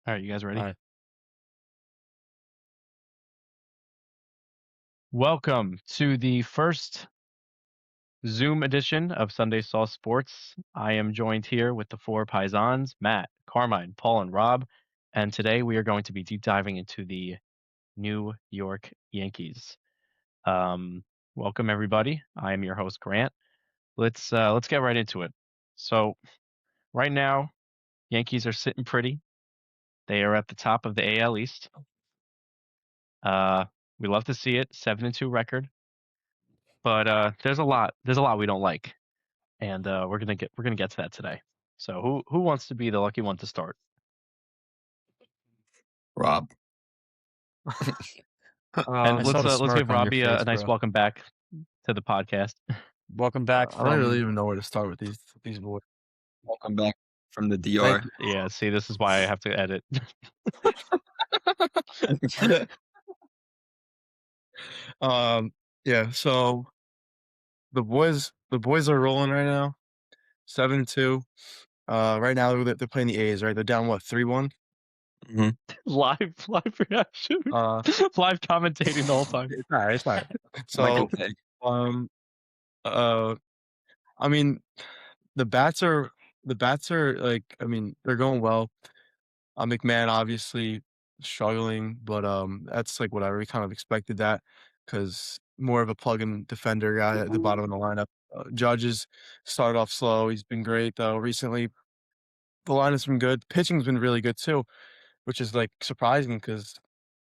All right, you guys ready? Alright. Welcome to the first Zoom edition of Sunday Sauce Sports. I am joined here with the four Paisans, Matt, Carmine, Paul, and Rob. And today we are going to be deep diving into the New York Yankees. Um, Welcome everybody. I am your host Grant. Let's get right into it. So right now, Yankees are sitting pretty. They are at the top of the AL East. Uh, we love to see it, 7-2 record. But there's a lot we don't like, and we're gonna get to that today. So who wants to be the lucky one to start? Rob. And I saw the let's give smirk on your Robbie a face, nice bro. welcome back to the podcast. Welcome back I don't really from even know where to start with these boys. Welcome back from the Thank DR. you. Yeah, see, this is why I have to edit. Um, yeah. So the boys are rolling right now, 7-2. Right now they're playing the A's. Right, they're down what 3-1. Mhm. Live reaction, Uh, live commentating the whole time. it's all right. It's all right. Michael So Pay. um uh, I mean the bats are like they're going well. McMahon obviously struggling, but that's like whatever. We kind of expected that because more of a plug-in defender guy at the bottom of the lineup. Judges started off slow. He's been great though recently. The lineup's been good. Pitching's been really good too, which is like surprising because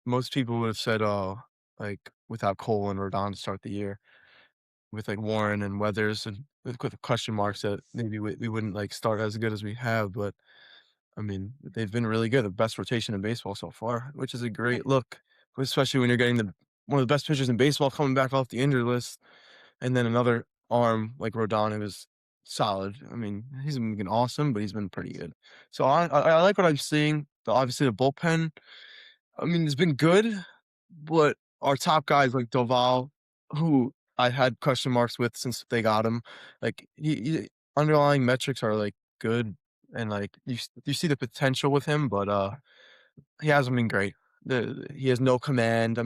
most people would have said, "Oh, like without Cole and Rodon to start the year, with like Warren and Weathers and with question marks that maybe we wouldn't like start as good as we have." But they've been really good, the best rotation in baseball so far, which is a great look, especially when you're getting one of the best pitchers in baseball coming back off the injured list, and then another arm like Rodon who is solid. He's been awesome, but he's been pretty good. So I like what I'm seeing. Obviously, the bullpen, it's been good, but our top guys like Doval, who I had question marks with since they got him, like he underlying metrics are like good, and like you see the potential with him, but he hasn't been great. He has no command.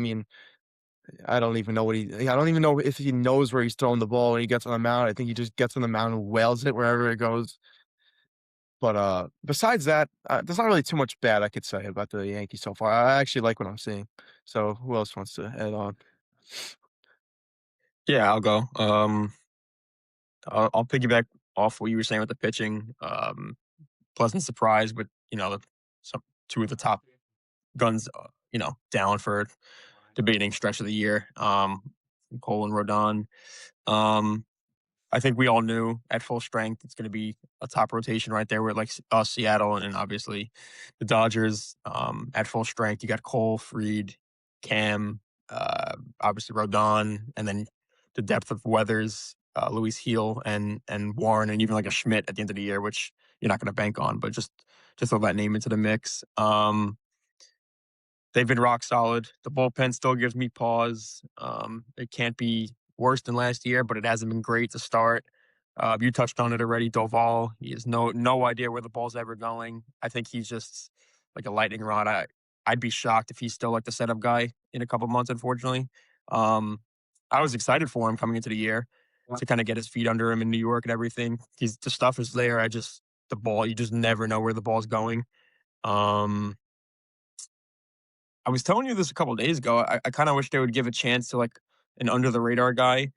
I don't even know I don't even know if he knows where he's throwing the ball when he gets on the mound. I think he just gets on the mound and wails it wherever it goes. But besides that, there's not really too much bad I could say about the Yankees so far. I actually like what I'm seeing. So who else wants to add on? Yeah, I'll go. I'll piggyback off what you were saying with the pitching. Pleasant surprise with some two of the top guns, down for debating stretch of the year. Cole and Rodon. Um, I think we all knew at full strength it's going to be a top rotation right there with like us, Seattle, and obviously the Dodgers. At full strength, you got Cole, Freed, Cam, obviously Rodon, and then the depth of Weathers, Luis Heel, and Warren, and even like a Schmidt at the end of the year, which you're not going to bank on, but just throw that name into the mix. They've been rock solid. The bullpen still gives me pause. It can't be worse than last year, but it hasn't been great to start. You touched on it already. Doval, he has no idea where the ball's ever going. I think he's just like a lightning rod. I'd be shocked if he's still like the setup guy in a couple months. Unfortunately, um, I was excited for him coming into the year to kind of get his feet under him in New York and everything. The stuff is there. The ball. You just never know where the ball's going. Um, I was telling you this a couple of days ago. I kind of wish they would give a chance to like an under the radar guy.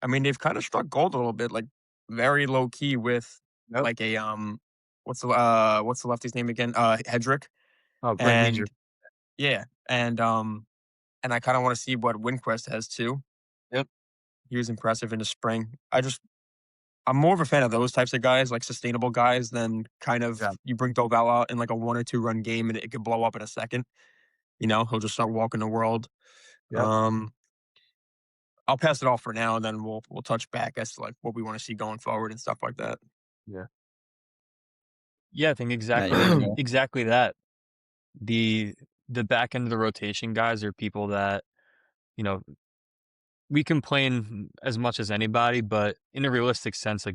They've kind of struck gold a little bit, like very low key with Yep. like a what's the lefty's name again? Hedrick. Oh, Brent Heidrick. And yeah, and I kind of want to see what Winquist has too. Yep. He was impressive in the spring. I'm more of a fan of those types of guys, like sustainable guys, than kind of Yeah. you bring Doval out in like a 1 or 2 run game and it could blow up in a second. He'll just start walking the world. Yep. Um, I'll pass it off for now, and then we'll touch back as to like what we want to see going forward and stuff like that. Yeah. Yeah, I think Matt, you want to go? exactly that. The the back end of the rotation guys are people that, you know, we complain as much as anybody, but in a realistic sense, like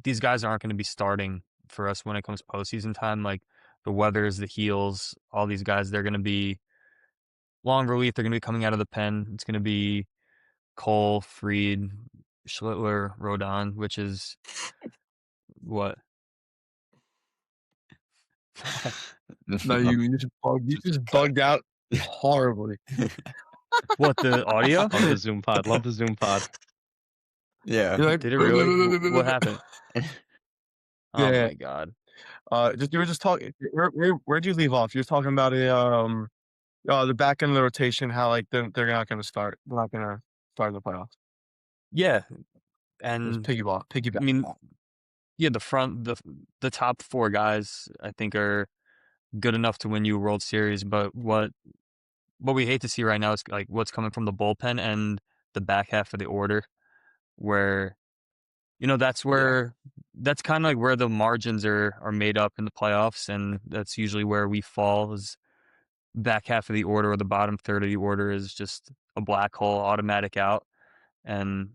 these guys aren't going to be starting for us when it comes postseason time. Like the Weathers, the Heels, all these guys, they're going to be long relief. They're going to be coming out of the pen. It's going to be Cole, Fried, Schlittler, Rodon, which is what? No, you just bugged out horribly. What, the audio? Love the Zoom pod. Love the Zoom pod. Yeah. You're like, Did it really? What happened? Oh Yeah. my God. You were just talking. Where'd you leave off? You were talking about the back end of the rotation. How like they're not going to start. They're not going to start in the playoffs. Yeah. Just And piggyback. I mean, yeah, the top 4 guys I think are good enough to win you a World Series, but what we hate to see right now is like what's coming from the bullpen and the back half of the order, where that's where that's kind of like where the margins are made up in the playoffs, and that's usually where we fall is back half of the order, or the bottom third of the order is just a black hole, automatic out. And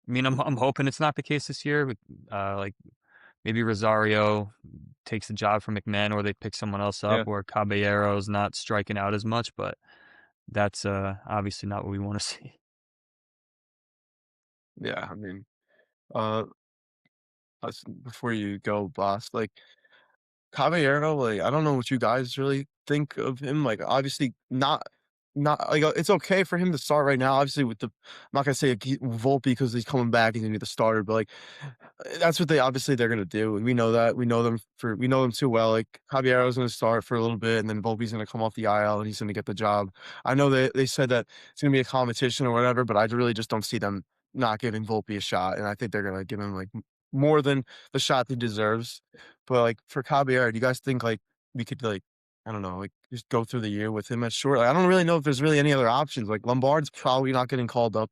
I mean, I'm hoping it's not the case this year. With like maybe Rosario takes the job from McMahon, or they pick someone else up, or Caballero's not striking out as much. But that's obviously not what we want to see. Yeah, I mean, uh, before you go, boss, like Caballero, like I don't know what you guys really think of him. Like, obviously, not like it's okay for him to start right now. Obviously, I'm not gonna say like, Volpe because he's coming back, he's gonna be the starter, but like that's what they're gonna do, and we know that. We know them too well. Like Caballero's gonna start for a little bit, and then Volpe's gonna come off the IL, and he's gonna get the job. I know they said that it's gonna be a competition or whatever, but I really just don't see them not giving Volpe a shot, and I think they're gonna give him like more than the shot he deserves. But like for Caballero, do you guys think like we could like I don't know, like just go through the year with him at short? Like, I don't really know if there's really any other options. Like Lombard's probably not getting called up.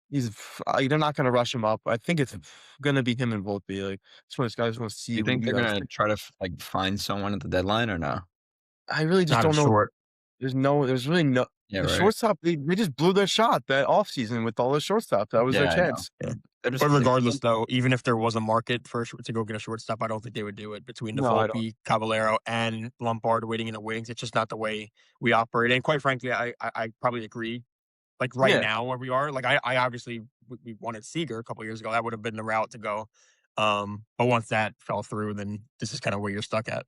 They're not gonna rush him up. I think it's gonna be him and Volpe. Like, guys want to Do see you what think you they're guys gonna think. try to like find someone at the deadline or no? I really just Not don't a know. short. There's really no Yeah, the right. shortstop. They just blew their shot that offseason with all the shortstop. That was their Yeah, I know. chance. Yeah. They're just But like, regardless, though, even if there was a market to go get a shortstop, I don't think they would do it between the No, I don't. Volpe, Caballero, and Lombard waiting in the wings. It's just not the way we operate. And quite frankly, I probably agree. Like right Yeah, now, where we are, like I obviously we wanted Seager a couple years ago. That would have been the route to go. But once that fell through, then this is kind of where you're stuck at.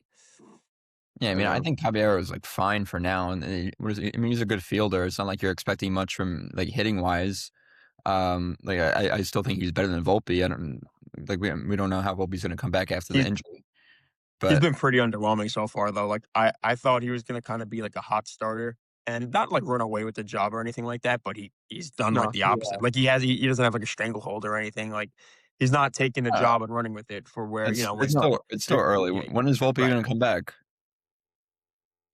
yeah, I mean, I think Caballero is like fine for now, and I mean, he's a good fielder. It's not like you're expecting much from like hitting wise. Like I still think he's better than Volpe. I don't like we don't know how Volpe's gonna come back after the He's, injury, he's but been pretty underwhelming so far, though. Like I thought he was going to kind of be like a hot starter and not like run away with the job or anything like that. But he's done like no, the opposite. Like he doesn't have like a stranglehold or anything. Like he's not taking the uh, job and running with it for where when no. it's still early. yeah, When is Volpe right. gonna come back?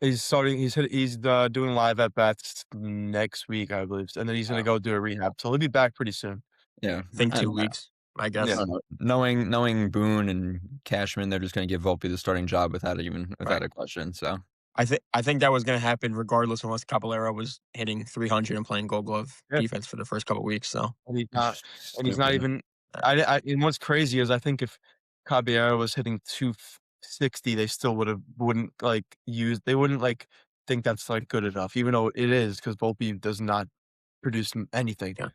He's starting. He's doing live at bats next week, I believe, and then he's gonna Oh, go do a rehab. So he'll be back pretty soon. yeah, I think I, 2 weeks, I I guess. Yeah, don't know. Knowing Boone and Cashman, they're just gonna give Volpe the starting job without Right. a question. So I think that was going to happen regardless, unless Caballero was hitting 300 and playing Gold Glove yeah, defense for the first couple weeks. So and he's it's not. just And he's not stupid. even. And what's crazy is I think if Caballero was hitting 260, they still wouldn't like use. They wouldn't like think that's like good enough, even though it is because Volpe does not produce anything. yeah,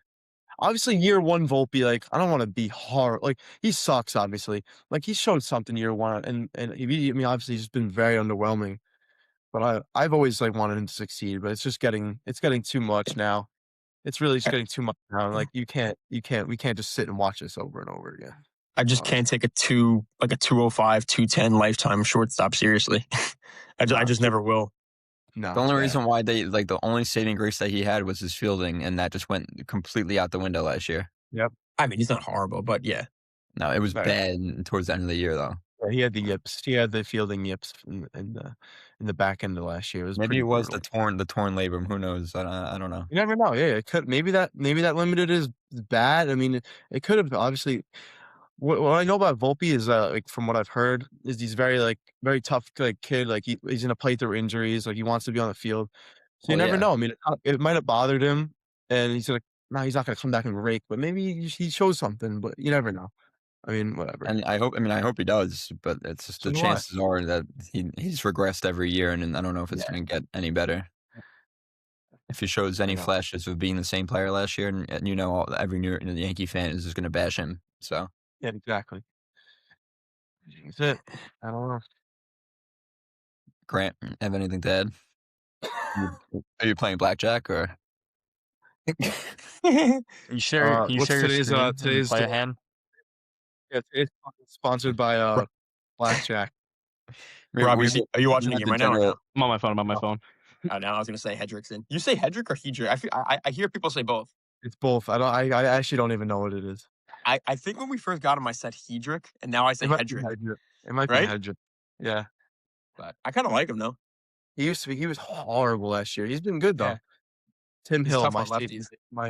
Obviously, year one Volpe, like I don't want to be hard. Like he sucks, obviously. Like he showed something year one, and I mean, obviously, he's been very underwhelming. But I've always like wanted him to succeed, but it's getting too much now. It's really just getting too much now. Like we can't just sit and watch this over and over again. I just Honestly, can't take a 205, 210 lifetime shortstop seriously. I no, just never will. The no, only yeah, reason why the only saving grace that he had was his fielding, and that just went completely out the window last year. yep. I mean, he's not horrible, but yeah, No, it was Right. bad towards the end of the year, though. Yeah, he had the yips. He had the fielding yips in the back end of last year. It was Maybe pretty it was brutal. the torn labrum. Who knows? I don't know. You never know. Yeah, it could maybe that limited is bad. I mean, it could have obviously. What I know about Volpe is like from what I've heard is he's very tough like kid. Like he's gonna play through injuries. Like he wants to be on the field. So you Well, never yeah. know. I mean, it might have bothered him, and he's gonna. No, he's not gonna come back and rake, but maybe he shows something. But you never know. I mean, whatever. And I hope he does, but it's just So the do I. chances are that he's regressed every year, and I don't know if it's Yeah, going to get any better. If he shows I any know. flashes of being the same player last year, and every new Yankee fan is just going to bash him. So Yeah, exactly. That's it. I don't know. Grant, have anything to add? Are you playing blackjack or? Can you share What's your today's screen and today's play a hand? yeah, today's sponsored by Blackjack. Rob, We are you watching the met game the right now or general. no? I'm on my phone. I'm on my No, phone. Oh, now I was gonna say Hedrickson. You say Hedrick or Hedrick? I hear people say both. it's both. I actually don't even know what it is. I think when we first got him, I said Hedrick, and now I say It might be Hedrick. Hedrick. It might be Right? Hedrick. Yeah, But I kind of like him though. he was horrible last year. He's been good Yeah, though. Tim he's Hill, tough my on lefties.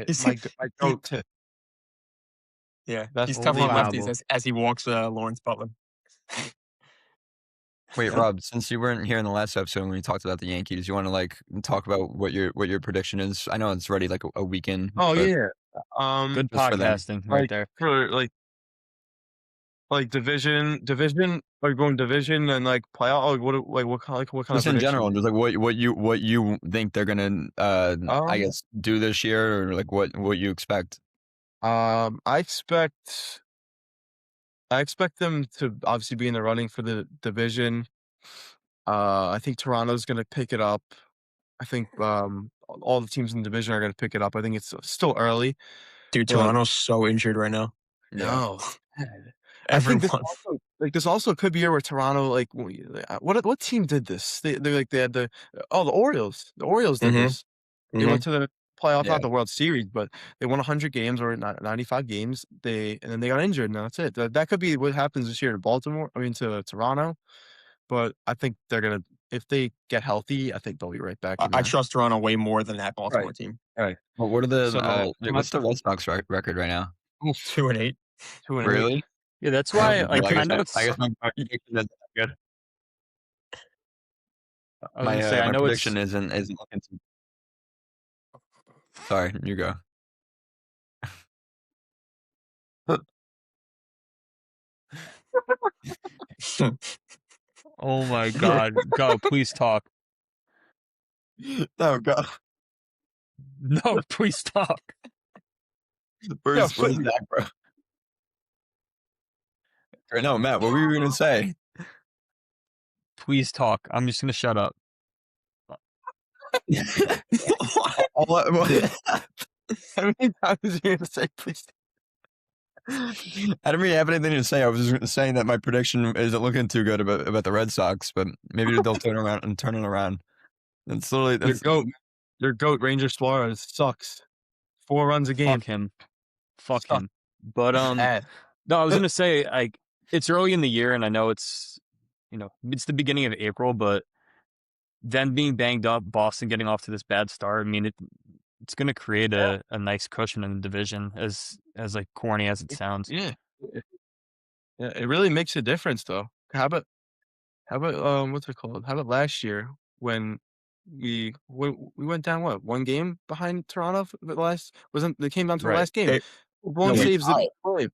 He's my goat tip. yeah, Best he's tough on lefties Unbelievable. as he walks Lawrence Butler. Wait, Rob, since you weren't here in the last episode when we talked about the Yankees, you want to talk about what your prediction is? I know it's already like a weekend, Oh but yeah. Good just for them. podcasting right there. For division, like going division and like playoff. What kind of Just in prediction? general, just like what you think they're gonna I Um, guess do this year, or like what you expect. I expect them to obviously be in the running for the division. I think Toronto's gonna pick it up. I think all the teams in the division are gonna pick it up. I think it's still early, Dude, but Toronto's so injured right now. Yeah. no. I think Everyone. this also could be a year where Toronto what team did this? They had the Orioles. The Orioles did Mm-hmm. this. They Mm-hmm. went to the playoffs, Yeah. not the World Series, but they won 100 games or 95 games. And then they got injured, and that's it. That could be what happens this year to Baltimore. I mean to Toronto. But I think they're gonna if they get healthy, I think they'll be right back in I there. trust Toronto way more than that Right. Baltimore team. Right. But what are the So what's the Red Sox record right now? 2-8. 2-8. Really? Yeah, that's Oh, why. well, Like, I know I it's. guess my prediction is good. I was gonna say, I My know prediction it's. isn't looking too. Sorry, you go. Oh my God, go! Please talk. Oh God, No, please talk. Yeah, where's Zach, bro? No, Matt, what were you gonna say? Please talk. I'm just gonna shut up. how many times are you gonna say please? I didn't really have anything to say. I was just saying that my prediction isn't looking too good about the Red Sox, but maybe they'll turn it around. That's literally Your goat, Ranger Suarez, sucks. 4 runs a game. Fuck him. Fuck Suck. him. But Bad. no, I was gonna say, like, it's early in the year, and I know it's it's the beginning of April, but them being banged up, Boston getting off to this bad start. I mean, it's gonna create a nice cushion in the division, as like corny as it sounds. Yeah. Yeah, it really makes a difference though. How about what's it called? How about last year when we went down 1 game behind Toronto for the last wasn't they came down to the Right. last game. Blown No, we saves did tied. play.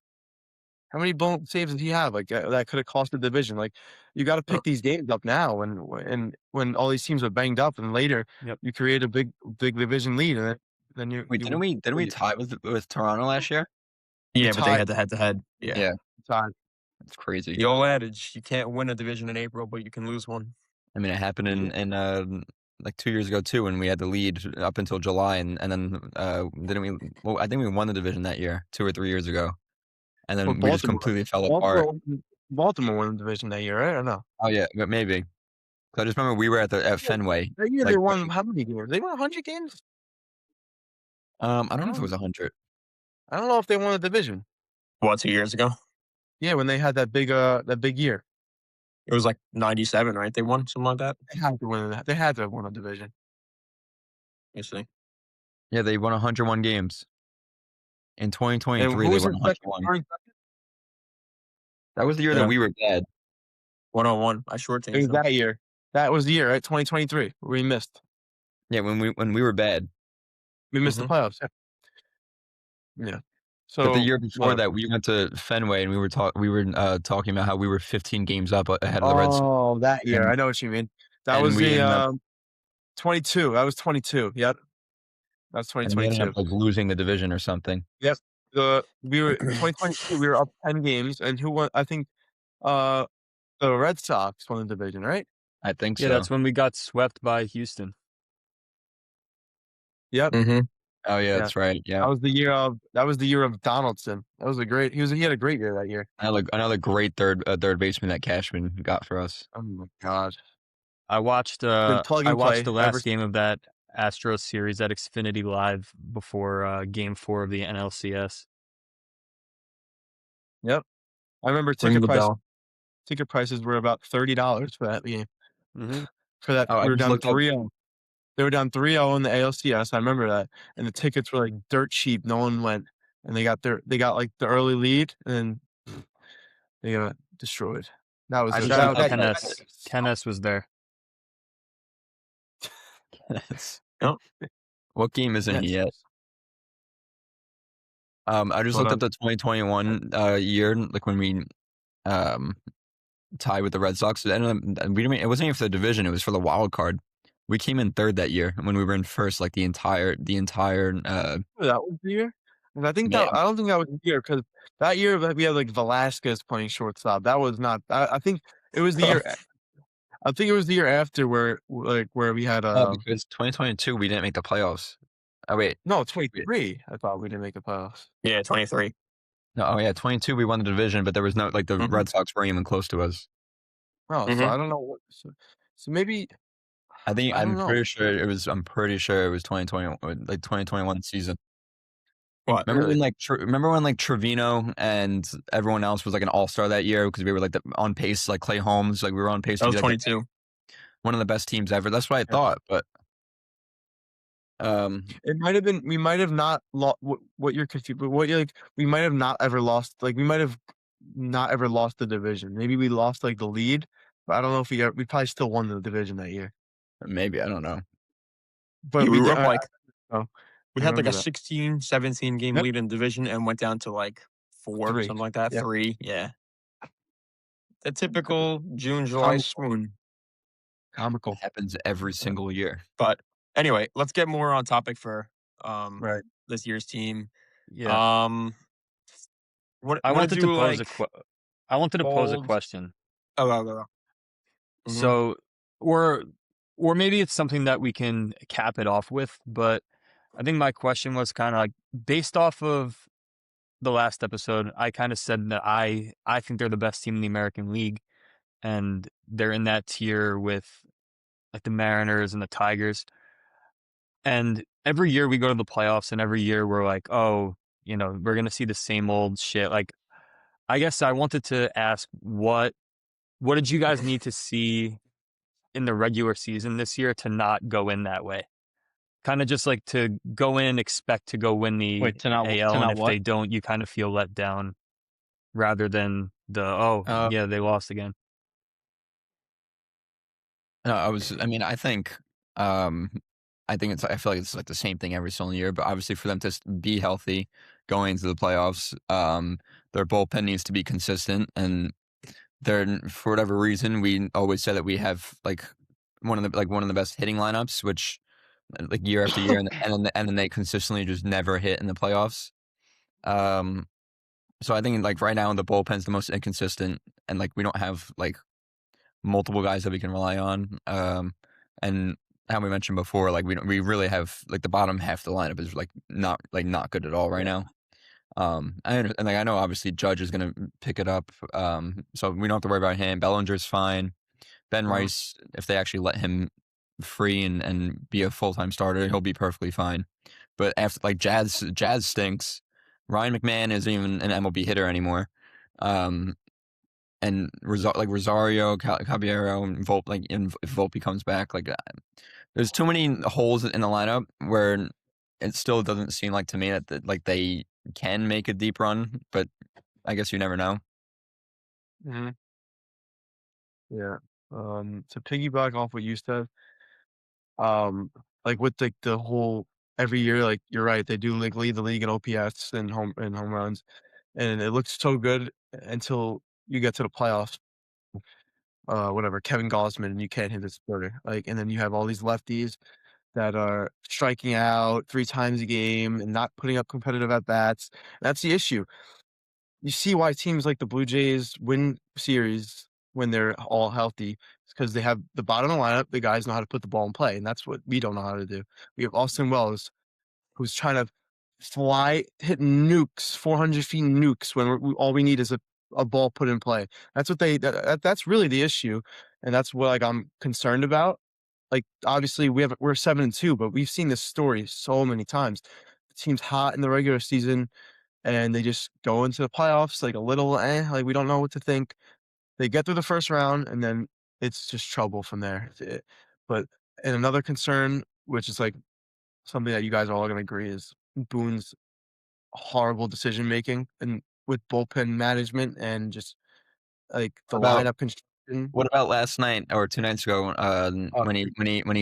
How many blown saves did he have? Like that could have cost the division. Like you got to pick these games up now when all these teams are banged up, and later Yep. you create a big division lead, and then you Wait, didn't we tie with Toronto last year? Yeah, but they tied. had the head-to-head. Yeah. Yeah, tied. that's crazy. The old adage: you can't win a division in April, but you can lose one. I mean, it happened in like 2 years ago too, when we had the lead up until July, and then didn't we? Well, I think we won the division that year, 2 or 3 years ago, and then Well, we just completely fell apart. Baltimore won the division that year, right? Or no? Oh yeah, but maybe. 'Cause I just remember we were at Fenway. That year Like, they won how many games? They won 100 games? I don't know if it was 100. I don't know if they won the division. What, 2 years ago? Yeah, when they had that big year. It was like 97, right? They won something like that. They had to win that. They had to have won a division. You see. Yeah, they won 101 games. In And 2023, who they was won in second? 101. That was the year Yeah. that we were bad. 101. I shortchanged It was them. that year. That was the year, right? 2023. We missed. Yeah, when we were bad. We missed the playoffs. Yeah. Yeah. So But the year before what? that, we went to Fenway and we were talking about how we were 15 games up ahead of the Red Sox, Oh, that year. and I know what you mean. That and was we ended up the 22. That was 22. Yep. That's and we ended up 2022. like losing the division or something. Yep. We were 2022. We were up 10 games, and who won? I think uh the Red Sox won the division, right? I think Yeah, so. that's when we got swept by Houston. Yep. Mm-hmm. Oh yeah, Yeah. that's right. Yeah, That was the year of Donaldson. That was a great. He had a great year that year. another great third baseman that Cashman got for us. Oh my god. I watched It's been plug and play the ever last game of that Astros series at Xfinity Live before Game 4 of the NLCS. Yep. I remember Ring the bell. ticket prices were about $30 for that game. Mm-hmm. For that, Oh, I we were just down looked up. 3-0. They were down 3-0 in the ALCS. I remember that. And the tickets were like dirt cheap. No one went. And they got like the early lead and they got destroyed. That was I just Shout looked out up. Ken S. Ken S was there. Yep. What game isn't he Yes. yet? I just But looked up the 2021 year, like when we um tied with the Red Sox. And we didn't. It wasn't even for the division; it was for the wild card. We came in third that year when we were in first, like the entire. that was the year. And Yeah, I don't think that was the year because that year we had like Velasquez playing shortstop. That was not. I think it was the year. I think it was the year after where we had because 2022 we didn't make the playoffs. Oh wait, no wait. 23. I thought we didn't make the playoffs. Yeah, 23. No, oh yeah, 22 we won the division, but there was no like the Mm-hmm. Red Sox weren't even close to us. Oh, so Mm-hmm. I don't know so maybe I think I don't know. I'm pretty sure it was 2020 like 2021 season. What? Remember Really? when like Trevino and everyone else was like an all-star that year because we were like on pace, like Clay Holmes, like we were on pace That to was be like 22. one of the best teams ever. That's what I Yeah. thought, but It might have been we might have not lost what you're confused, but what you're like we might have not ever lost like we might have not ever lost the division. Maybe we lost like the lead, but I don't know if we probably still won the division that year. maybe I don't know. But Yeah, we we were did. up like Oh, we I had like remember a that. 16, 17 game Yep. lead in division and went down to like 4, 3. something like that. Yep. 3, yeah. The typical June, July swoon. Comical. It happens every single year. But anyway, let's get more on topic for Right. this year's team. Yeah. What I want wanted to to do pose like a bold? question. Oh, go, go, go. Mhm. So, or maybe it's something that we can cap it off with, but I think my question was kind of like based off of the last episode, I kind of said that I think they're the best team in the American League, and they're in that tier with like the Mariners and the Tigers. And every year we go to the playoffs, and every year we're like, oh, we're gonna see the same old shit. Like, I guess I wanted to ask what did you guys need to see in the regular season this year to not go in that way? Kind of just like to go in, expect to go win the Wait, AL, to and not if what? they don't, you kind of feel let down rather than Uh, yeah, they lost again. no, I mean, I feel like it's like the same thing every single year, but obviously for them to be healthy going into the playoffs, their bullpen needs to be consistent, and for whatever reason, we always say that we have like one of the best hitting lineups, which like year after year, and then they consistently just never hit in the playoffs. Um, so I think like right now the bullpen's the most inconsistent, and like we don't have like multiple guys that we can rely on. And how we mentioned before, like we really have like the bottom half of the lineup is not good at all right now. And like I know obviously Judge is gonna pick it up. So we don't have to worry about him. Bellinger's fine. Ben Rice, if they actually let him free and be a full-time starter, he'll be perfectly fine. But after like Jazz stinks. Ryan McMahon isn't even an MLB hitter anymore. And Rosario, Caballero, and Volpe, if Volpe comes back, there's too many holes in the lineup where it still doesn't seem like to me that like they can make a deep run, but I guess you never know. Mhm. Yeah. To piggyback off what you said, like with the whole every year. Like you're right, they do like lead the league in OPS and home runs, and it looks so good until you get to the playoffs. Whatever, Kevin Gausman, and you can't hit this burger. Like, and then you have all these lefties that are striking out 3 times a game and not putting up competitive at bats. That's the issue. You see why teams like the Blue Jays win series when they're all healthy. It's because they have the bottom of the lineup, the guys know how to put the ball in play, and that's what we don't know how to do. We have Austin Wells, who's trying to hit nukes, 400 feet nukes when all we need is a ball put in play. That's what that's really the issue, and that's what like I'm concerned about. Like obviously we're 7-2, but we've seen this story so many times. The team's hot in the regular season, and they just go into the playoffs like a little like we don't know what to think. They get through the first round, and then it's just trouble from there. But and another concern, which is like something that you guys are all gonna agree, is Boone's horrible decision making and with bullpen management and just like the About lineup construction. what about last night or 2 nights ago, Uh, when he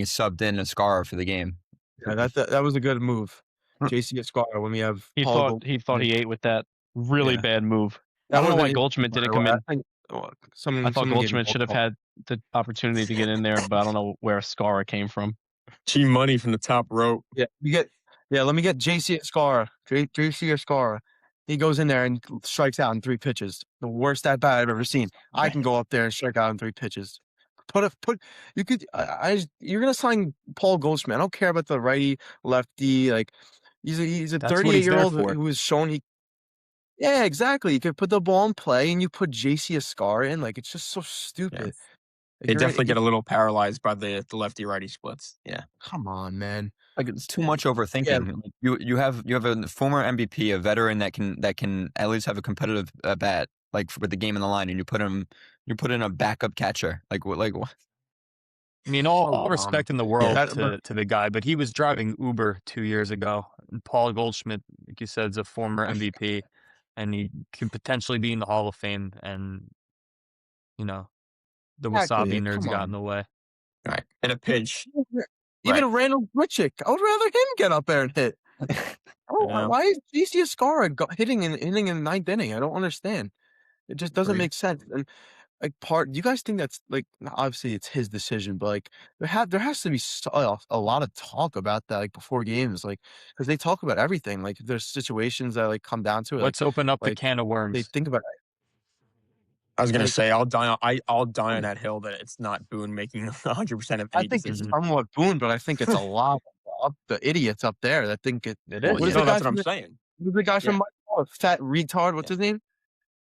subbed in Ascara for the game? yeah, that was a good move. JC Escobar when we have He Paul thought Goldschmidt. he ate with that really Yeah. bad move. That I don't know wasn't why his Goldschmidt by didn't the come way. in. I think I thought someone gave him Goldschmidt should have had the opportunity to get in there, but I don't know where Scara came from. Cheap money from the top rope. Let me get JC Escobar. JC Escobar. He goes in there and strikes out in 3 pitches. The worst at bat I've ever seen. I can go up there and strike out in 3 pitches. You could you're gonna sign Paul Goldschmidt. I don't care about the righty, lefty. Like he's a That's what he's there 38-year-old for. who has shown he. Yeah, exactly. You could put the ball in play, and you put JC Escobar in. Like it's just so stupid. Like, They definitely get a little paralyzed by the lefty righty splits. Yeah. Come on, man. Like it's too much overthinking. Like, you have a former MVP, a veteran that can at least have a competitive bat, like with the game in the line, and you put in a backup catcher. Like what? I mean, So all respect in the world Yeah. to the guy, but he was driving Uber 2 years ago. And Paul Goldschmidt, like you said, is a former MVP, and he could potentially be in the Hall of Fame. And the Exactly, wasabi nerds come got on. in the way. All right. In a pinch. Even Right. Randall Grichuk, I would rather him get up there and hit. Yeah. Why is JC Escobar hitting in the 9th inning? I don't understand. It just doesn't Agreed. make sense. And like do you guys think that's like obviously it's his decision, but like there has to be a lot of talk about that like before games, like because they talk about everything. Like if there's situations that like come down to it. Let's open up the like can of they worms. think about I was gonna Like- say I'll die on that hill that it's not Boone making 100% of I any think it's decision. somewhat Boone, but I think it's a lot of the idiots up there that think it It Well, is. What is the guy that's what I'm from saying. who's the guy from Montreal? Fat retard, what's his name?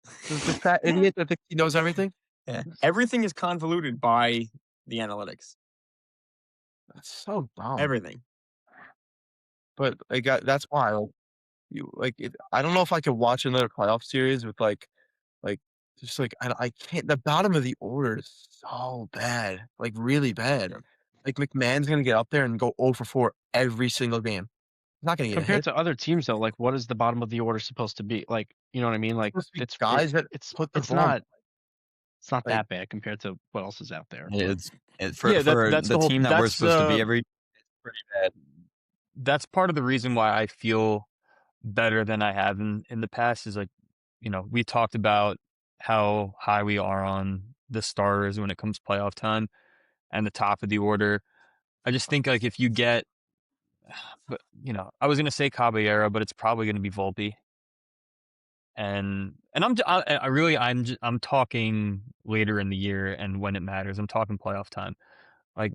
The fat idiot that thinks he knows everything? Yeah. Everything is convoluted by the analytics. That's so dumb. Everything. But like that's why I don't know if I could watch another playoff series with like just like I can't. The bottom of the order is so bad, like really bad. Yeah. Like McMahon's gonna get up there and go 0 for 4 every single game. He's not gonna get a Compared hit. to other teams, though, like what is the bottom of the order supposed to be? Like, you know what I mean? Like Supposed to be it's guys that it's put the it's ball in not it's not Like- that bad compared to what else is out there. It's for Yeah, that's the the whole- team that we're that's, supposed to be every. It's pretty bad. That's part of the reason why I feel better than I have in the past is like, we talked about how high we are on the starters when it comes playoff time and the top of the order. I just think like if you get, but I was gonna say Caballero, but it's probably gonna be Volpe. And I'm talking later in the year and when it matters. I'm talking playoff time. Like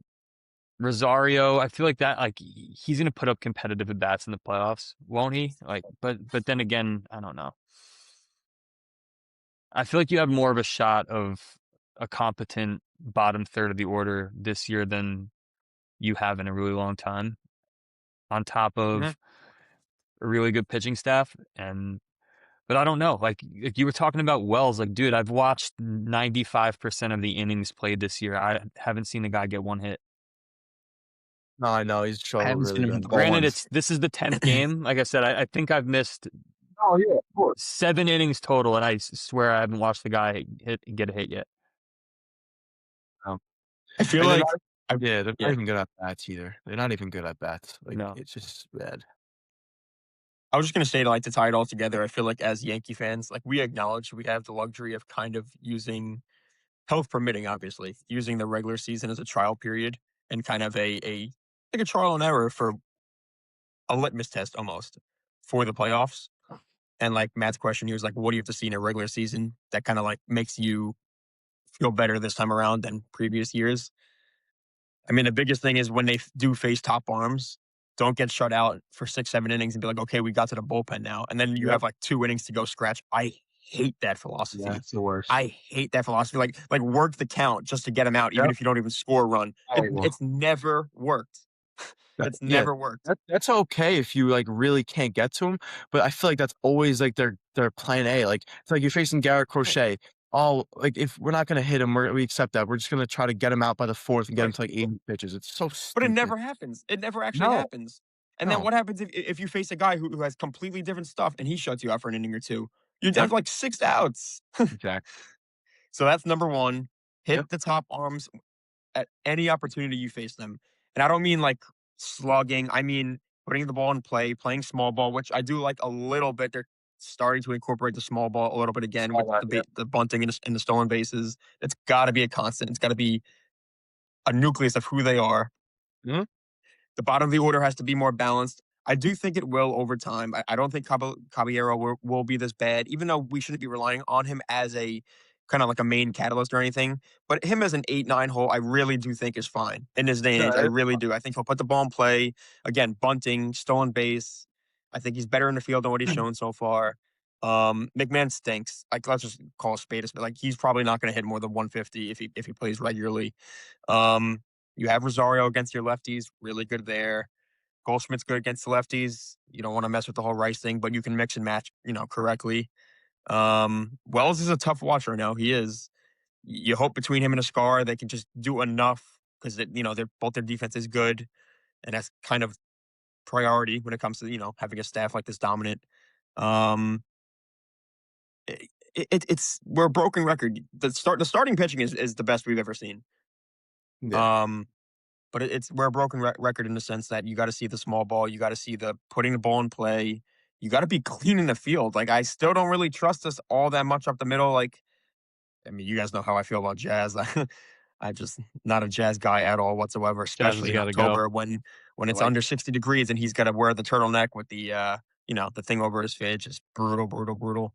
Rosario, I feel like that like he's gonna put up competitive at bats in the playoffs, won't he? Like, but then again, I don't know. I feel like you have more of a shot of a competent bottom third of the order this year than you have in a really long time, on top of a really good pitching staff. But I don't know. Like you were talking about Wells. Like, dude, I've watched 95% of the innings played this year. I haven't seen a guy get one hit. No, I know he's I struggled haven't really seen him bad. hit the ball Granted, once. this is the 10th game. Like I said, I think I've missed Oh yeah, of course. 7 innings total, and I swear I haven't watched the guy get a hit yet. I feel And then like Yeah, they're not Yeah. even good at bats either. They're not even good at bats. Like, No. it's just bad. I was just gonna say, like, to tie it all together, I feel like as Yankee fans, like, we acknowledge we have the luxury of kind of using, health permitting, obviously, using the regular season as a trial period and kind of a like a trial and error for a litmus test almost for the playoffs. And like Matt's question, he was like, "What do you have to see in a regular season that kind of like makes you feel better this time around than previous years?" I mean, the biggest thing is when they do face top arms, don't get shut out for 6, 7 innings and be like, "Okay, we got to the bullpen now," and then you Yep. have like 2 innings to go scratch. I hate that Yeah, philosophy. it's the worst. I hate that philosophy. Like work the count just to get them out, even Yep. if you don't even score a run. Horrible. It's never worked. That It's yeah, never worked. that's okay if you, like, really can't get to him, but I feel like that's always, like, their plan A, like, it's like you're facing Garrett Right. Crochet. Oh, like, if we're not gonna hit him, we accept that. We're just gonna try to get him out by the 4th and get him Right. to, like, 80 pitches. It's so But it stupid. never happens. It never actually No, happens. And then no. what happens if you face a guy who has completely different stuff and he shuts you out for an inning or two? You're down Yep, to like 6 outs. Exactly. So that's number one. yep. Hit the top arms at any opportunity you face them. And I don't mean like slugging. I mean putting the ball in play, playing small ball, which I do like a little bit. They're starting to incorporate the small ball a little bit again Saw with that, yep. the bunting and the stolen bases. It's got to be a constant. It's got to be a nucleus of who they are. Mhm. The bottom of the order has to be more balanced. I do think it will over time. I don't think Caballero will be this bad, even though we shouldn't be relying on him as a kind of like a main catalyst or anything. But him as an 8, 9 hole, I really do think is fine in this day and No, age. I it's really do. I think he'll put the ball in play. Again, bunting, stolen base. I think he's better in the field than what he's fine. shown so far. McMahon stinks. Like let's just call a spade a spade. Like he's probably not going to hit more than 150 if he plays regularly. Um, you have Rosario against your lefties, really good there. Goldschmidt's good against the lefties. You don't want to mess with the whole Rice thing, but you can mix and match, correctly. Wells is a tough watch right now. He is. You hope between him and Ascar they can just do enough because they're both their defense is good, and that's kind of priority when it comes to having a staff like this dominant. Um, it's we're a broken record. The starting pitching is the best we've ever seen. Yeah. Um, but we're a broken record in the sense that you got to see the small ball, you got to see the putting the ball in play, you got to be clean in the field. Like I still don't really trust us all that much up the middle. Like I mean, you guys know how I feel about Jazz. I just not a Jazz guy at all whatsoever, Jazz has especially in got to go. October when I it's like under 60 degrees and he's got to wear the turtleneck with the thing over his face. Just brutal, brutal, brutal.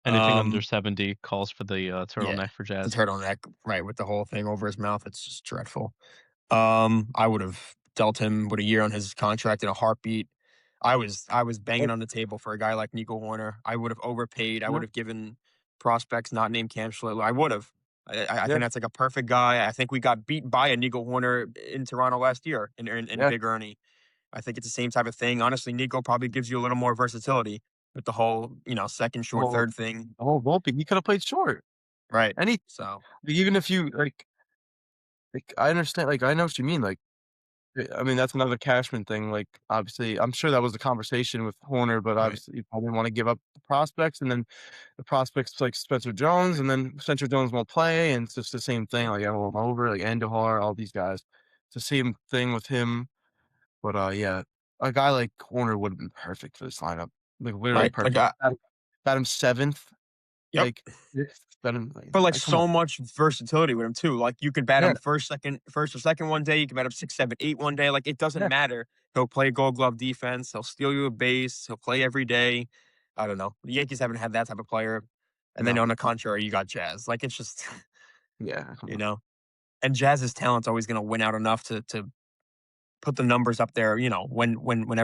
anything under Um, 70 calls for the yeah, turtleneck for the Jazz. turtleneck, right, with the whole thing over his mouth. It's just dreadful. I would have dealt him with a year on his contract in a heartbeat. I was banging Yep, on the table for a guy like Nico Horner. I would have overpaid. I would yep, have given prospects not named Cam Schlittler. I would have. I yeah, think that's like a perfect guy. I think we got beat by a Nico Horner in Toronto last year in yeah. Big Ernie. I think it's the same type of thing. Honestly, Nico probably gives you a little more versatility with the whole second short Well, third thing. Volpe, he could have played short. Right. Any So even if you like, I understand, like, I know what you mean, like, I mean, that's another Cashman thing, like, obviously, I'm sure that was the conversation with Horner, but right. obviously, you probably wanna give up the prospects, and then the prospects like Spencer Jones, and then Spencer Jones won't play, and it's just the same thing, like, everyone over, like, Andujar, all these guys. It's the same thing with him, but, yeah, a guy like Horner would have been perfect for this lineup, like, literally Right. Like perfect. Bat him 7th, yep. like, 6th, bat him But, like, come on. so much versatility with him too. Like, you could bat Yeah, him first or second one day, you can bat him 6, 7, 8 one day, like, it doesn't yeah, matter. He'll play Gold Glove defense, he'll steal you a base, he'll play every day. I don't know. The Yankees haven't had that type of player. And then no, on the contrary, you got Jazz. Like, it's just yeah, come you on. know? And Jazz's talent's always gonna win out enough to put the numbers up there, when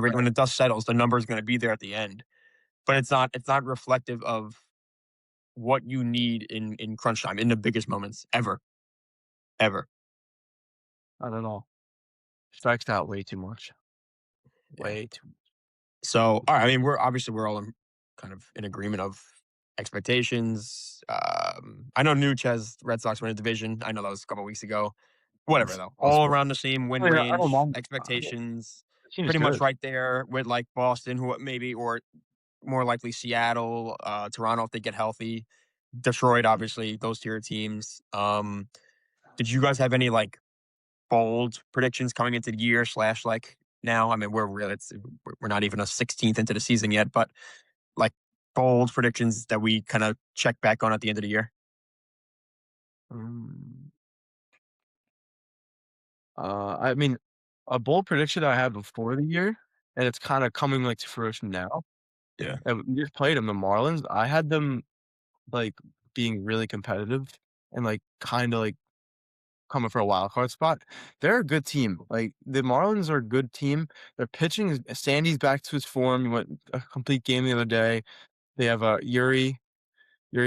Right. the dust settles, the number's gonna be there at the end. But it's not reflective of what you need in crunch time, in the biggest moments ever, ever. Not at all. Strikes out way too much, Yeah. way too So, all right. I mean, we're all kind of in agreement of expectations. I know Nuge has Red Sox win a division. I know that was a couple weeks ago. Whatever much. though, all Possible. around the same win I mean, I don't range, mind. Yeah, expectations, the team is pretty much good. right there with like Boston, who maybe or more likely Seattle, Toronto if they get healthy. Detroit, obviously, those tier teams. Did you guys have any like bold predictions coming into the year / like now. I mean, we're not even a 16th into the season yet, but like bold predictions that we kind of check back on at the end of the year. Um, I mean, a bold prediction I had before the year, and it's kind of coming like to fruition now. Yeah. And we just played them, the Marlins. I had them like being really competitive and like kind of like coming for a wild card spot. They're a good team. Like the Marlins are a good team. Their pitching is Sandy's back to his form. He went a complete game the other day. They have Yuri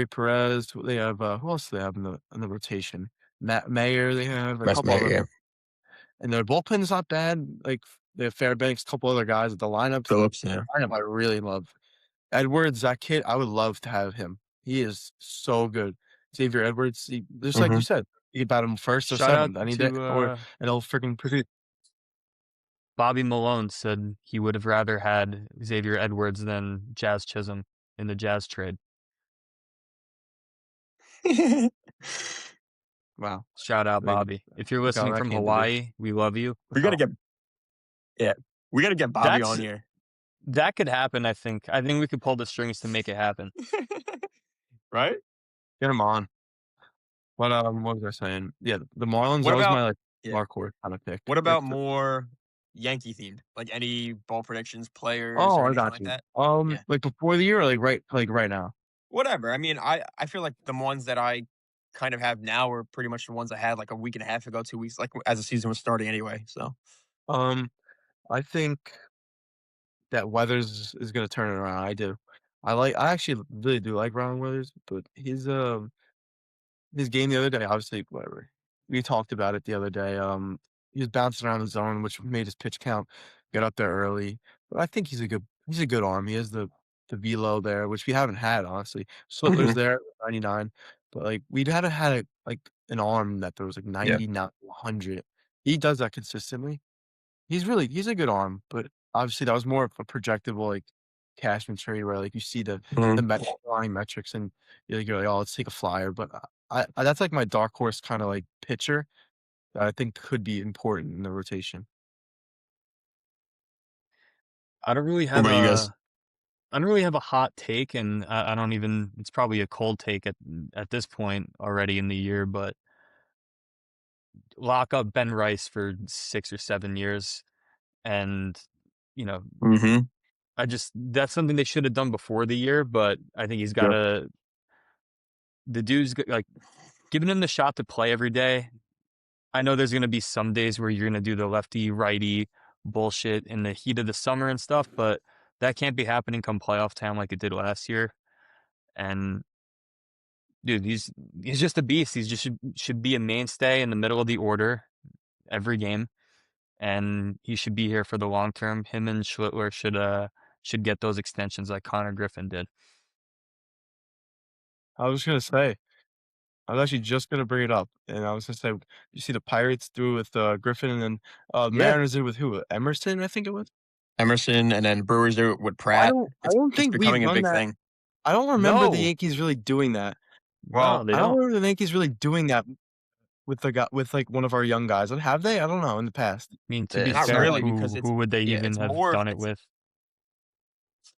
Perez. They have who else do they have in the rotation? Matt Mayer. They have a Wes couple Mayer, other, yeah. and their bullpen's not bad. Like they have Fairbanks, a couple other guys. The Phillips, yeah. lineup I really love. Edwards, that kid, I would love to have him. He is so good. Xavier Edwards, just like you Mhm. said, you bat him first or Shout out seventh any day, or to and he'll freaking produce. Bobby Malone said he would have rather had Xavier Edwards than Jazz Chisholm in the Jazz trade. Wow. Shout out, I mean, Bobby. If you're look how listening that from came to be. Hawaii, we love you. we gotta get yeah. We gotta get Bobby That's on here. that could happen, I think. I think we could pull the strings to make it happen. Right? Get him on. But what was I saying? Yeah, the Marlins. What That was about my like yeah. dark horse kind of pick. What Like, about more Yankee themed? Like any ball predictions, players, oh, or I anything got like you. that? Yeah. Like before the year, or like right now. Whatever. I mean, I feel like the ones that I kind of have now are pretty much the ones I had like a week and a half ago, 2 weeks, like as the season was starting anyway. So Um, I think that Weathers is gonna turn it around. I do. I actually really do like Ron Weathers, but his game the other day, obviously, whatever. We talked about it the other day. He was bouncing around the zone, which made his pitch count get up there early. But I think he's a good arm. He has the velo there, which we haven't had, honestly. Slittler's Mhm. there, 99, but like we haven't had like an arm that there was like Yeah. 99, 100. He does that consistently. He's a good arm, but obviously that was more of a projectable like Cashman trade where like you see the Mhm. underlying metrics and you're like, oh, let's take a flyer. But I that's like my dark horse kind of like pitcher that I think could be important in the rotation. I don't really What have about you guys? a hot take, and I don't even. It's probably a cold take at this point already in the year, but lock up Ben Rice for 6 or 7 years, and you know, Mhm. that's something they should have done before the year, but I think he's got Yeah. to. The dude's like giving him the shot to play every day. I know there's gonna be some days where you're gonna do the lefty righty bullshit in the heat of the summer and stuff, but that can't be happening come playoff time like it did last year. And dude, he's just a beast. He's just should be a mainstay in the middle of the order every game, and he should be here for the long term. Him and Schlittler should get those extensions like Connor Griffin did. I was gonna say, I was actually just gonna bring it up, and I was gonna say, you see the Pirates threw with Griffin, and then Yeah. Mariners did with who? Emerson, I think it was. Emerson, and then Brewers there with I Pratt. don't I It's don't it's think we've becoming a done big that. thing. I don't remember the No, Yankees really doing that. Well, no, they I don't don't. remember the Yankees really doing that with the guy with like one of our young guys. Have they? I don't know in the past. I mean, to be It's not fair, really like because who would they even it's have more done it it's with?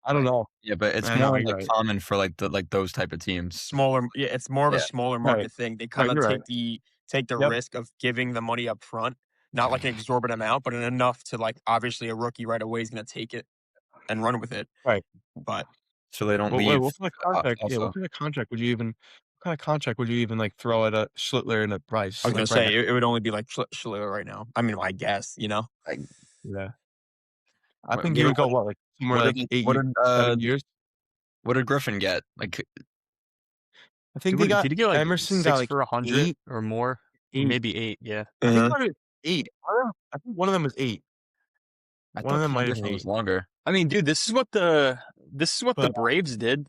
I don't right. know. yeah, but it's I know more you're like right. common for like those type of teams. Smaller, yeah, it's more of a Yeah. smaller Right. market thing. They No, kind of you're right. take the Yep. risk of giving the money up front, not like an exorbitant amount, but enough to like obviously a rookie right away is going to take it and run with it. Right. But So they don't But wait, leave. what kind of contract? Yeah, Also, what kind of contract would you even? What kind of contract would you even like throw at a Schlittler and a I Bryce was going like to right say now? it would only be like Schiller right now. I mean, I guess like, Yeah, I what think what you would go what like somewhere like what 8 years, did 7 years. what did Griffin get? Like, I think they What got did he get like Emerson got six like for 100 eight, or more, or 8. maybe 8? Yeah. I think Uh-huh. one of it 8. I think one of them was 8. I One of thought them Ken might have Griffin been was 8. longer. I mean, dude, this is what the But Braves did.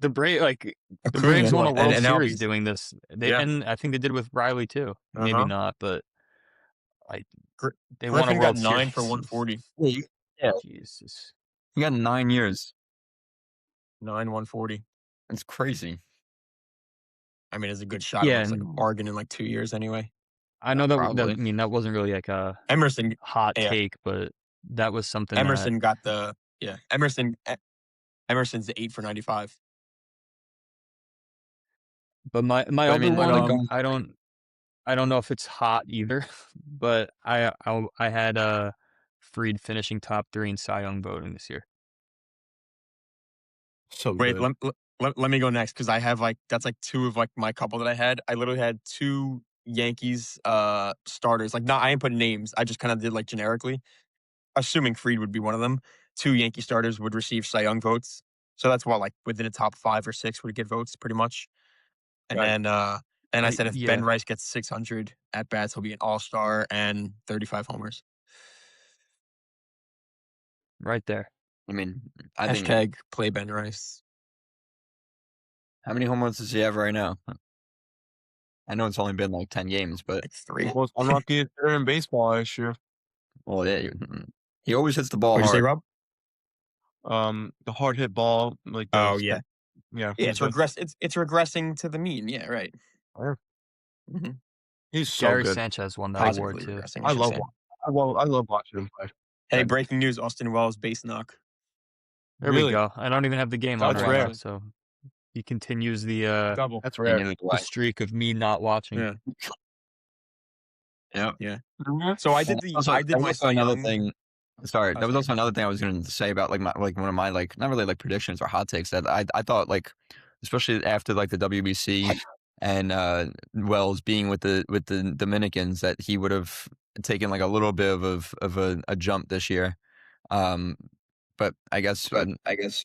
The Braves Acuna won a World and Series Albies. doing this. Yeah. And I think they did with Riley too. Maybe Uh-huh. not, but like they won a Griffin got World 9 for Series. 140. Yeah, Jesus. he got 9 years. 9 140. That's crazy. I mean, it's a good shot. It Yeah, looks like a and bargain in like 2 years anyway. I know that Probably. I mean, that wasn't really like a Emerson, hot yeah, take, but that was something that Emerson got the Emerson's the 8 for 95. but my But I other mean, one, like going I don't know if it's hot either, but I had Fried finishing top 3 in Cy Young voting this year. So Wait, good. let me go next because I have that's two of my couple that I had. I literally had two Yankees starters. Like, not I didn't put names. I just kind of did like generically, assuming Fried would be one of them. Two Yankee starters would receive Cy Young votes. So that's why like within the top 5 or 6 would get votes pretty much. And Right. then I said if Ben Yeah, Rice gets 600 at bats, he'll be an all-star and 35 homers. right there. I mean, I think Hashtag play Ben Rice. how many home runs does he have right now? I know it's only been like 10 games, but Like 3. Most unluckiest hitter in baseball this year. well, yeah, he always hits the ball What'd you say, hard. Rob? The hard hit ball, like Oh those. yeah. Yeah, Yeah, he it's does. it's regressing to the mean. Yeah, right. Yeah, hmm he's so Gary good. Sanchez won that award Positively too. regressing, I I should love, say. I love watching him play. Hey, Yeah. breaking news: Austin Wells base knock. There we Really, go. I don't even have the game on that's right rare. now, so he continues the Double. That's Yeah, rare. neither do the I. streak of me not watching. Yeah. Yeah. Yeah. Mhm. So I And did also, I did that was my also Cy another Young. thing. Sorry, Oh, that was sorry. also another thing I was going to say about like one of my like not really like predictions or hot takes that I thought like especially after like the WBC and Wells being with the Dominicans that he would have taken like a little bit of a jump this year. Um, but I guess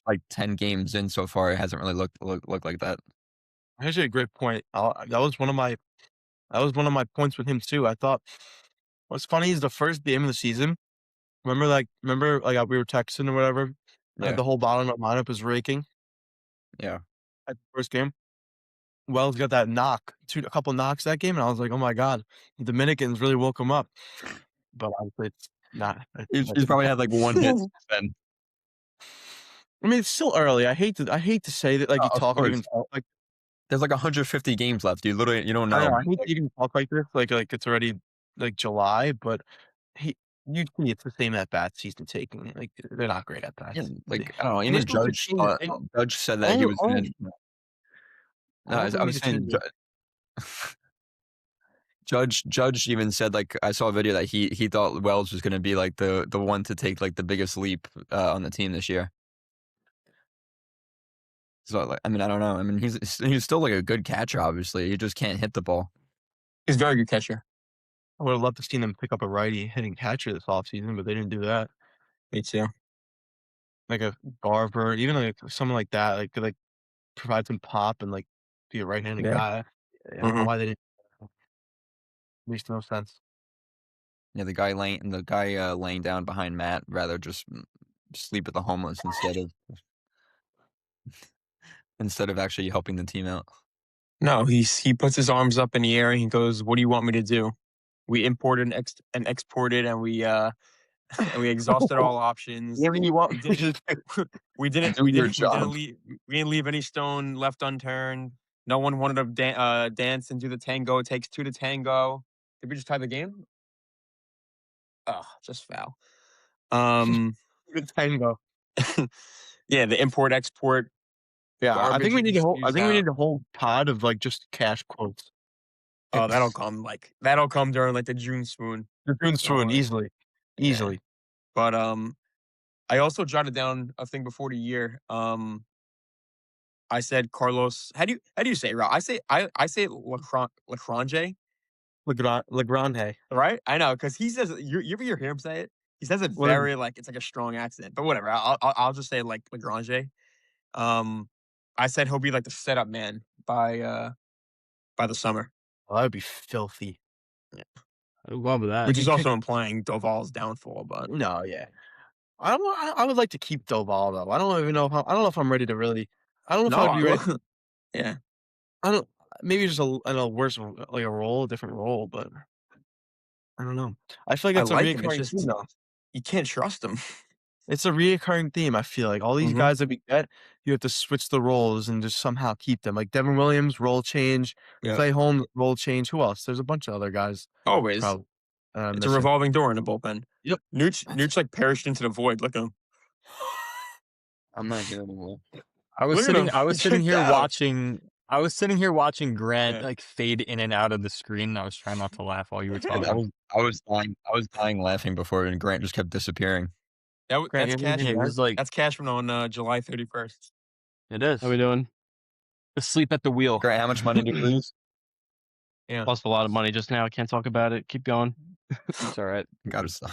like 10 games in so far, it hasn't really looked like that. Actually, a great point. That was one of my points with him too. I thought what's funny is the first game of the season. Remember like we were texting or whatever. Yeah, The whole bottom of lineup was raking yeah. at the first game. Wells got that knock, a couple knocks that game, and I was like, oh my god, the Dominicans really woke him up. But obviously, it's not. He's probably had like one hit since then. I mean, it's still early. I hate to say that like you Of talk course, even talk like there's like 150 games left. You don't I know. know I hate to even talk like this like it's already like July, but he you see it's the same at bats he's been taking. Like they're not great at Yeah, bats. like I don't know. And he's Even still 15. Judge said that he Only, was only, gonna. No, only I was saying 82. Judge even said like I saw a video that he thought Wells was gonna be like the one to take like the biggest leap on the team this year. So like I mean I don't know. I mean he's still like a good catcher. Obviously, he just can't hit the ball. He's a very good catcher. I would have loved to seen them pick up a righty hitting catcher this offseason, but they didn't do that. Me too. Like a Garver, even like someone like that, like could like provide some pop and like be a right-handed Yeah. guy. I don't know why they didn't. Makes no sense. Yeah, the guy laying down behind Matt rather just sleep with the homeless instead of actually helping the team out. No, he puts his arms up in the air and he goes, "What do you want me to do?" We imported and exported, and we exhausted all options. What do you want We me didn't to do? Do your job. we didn't leave any stone left unturned. No one wanted to dance and do the tango. It takes two to tango. Did we just tie the game? Oh, just foul. Good tango. Yeah, the import export. Yeah, I think we need a whole. I excuse think we out. need a whole pod of like just cash quotes. Oh, that'll come during like the June swoon. You're doing Don't worry. easily, Yeah. easily. But I also jotted down a thing before the year. I said Carlos. How do you say it, Rob? I say Lagrange, Legrand. right? I know because he says you ever hear him say it? He says it What is it? very like it's like a strong accent. But whatever. I'll just say like Lagrange. I said he'll be like the setup man by the summer, Oh, that would be filthy. I love that. which is also implying Doval's downfall. But No, yeah. I would like to keep Doval though. I don't even know if I don't know if I'm ready to really. I don't know if no, I'd be ready. yeah, I don't. Maybe just in a worse like a different role, but I don't know. I feel like I it's a like him. It's reoccurring just theme though. you can't trust him. It's a reoccurring theme. I feel like all these Mhm. guys that we get, you have to switch the roles and just somehow keep them. Like Devin Williams, role change. Yeah. Clay Holmes, role change. Who else? There's a bunch of other guys. Always. Probably It's a missing. revolving door in the bullpen. Yep. Nooch like perished into the void. Look at him. I'm not hearing well. I was Look at sitting. him. I was He sitting checked here out. watching. I was sitting here watching Grant Yeah. like fade in and out of the screen. And I was trying not to laugh while you were I talking. was dying laughing before, and Grant just kept disappearing. That's Grant, cash. It was like That's cash from on July 31st. it is. How we doing? Asleep at the wheel. Grant, how much money did you lose? Yeah. Lost a lot of money just now. Can't talk about it. Keep going. It's all right. Gotta stop.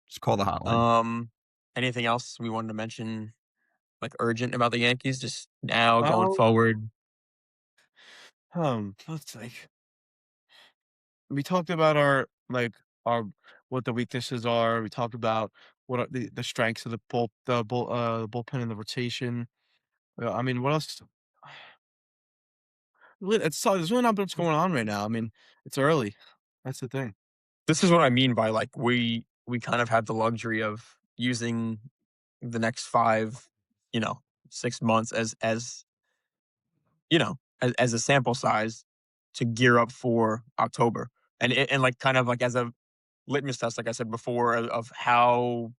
Just call the hotline. Anything else we wanted to mention, like urgent about the Yankees? Just now going Um, forward. Let's like we talked about our what the weaknesses are. We talked about what are the strengths of the bullpen and the rotation. I mean, what else? There's really not much going on right now. I mean, it's early. That's the thing. This is what I mean by like we kind of have the luxury of using the next 5, 6 months as as a sample size to gear up for October. And like kind of like as a litmus test, like I said before, of how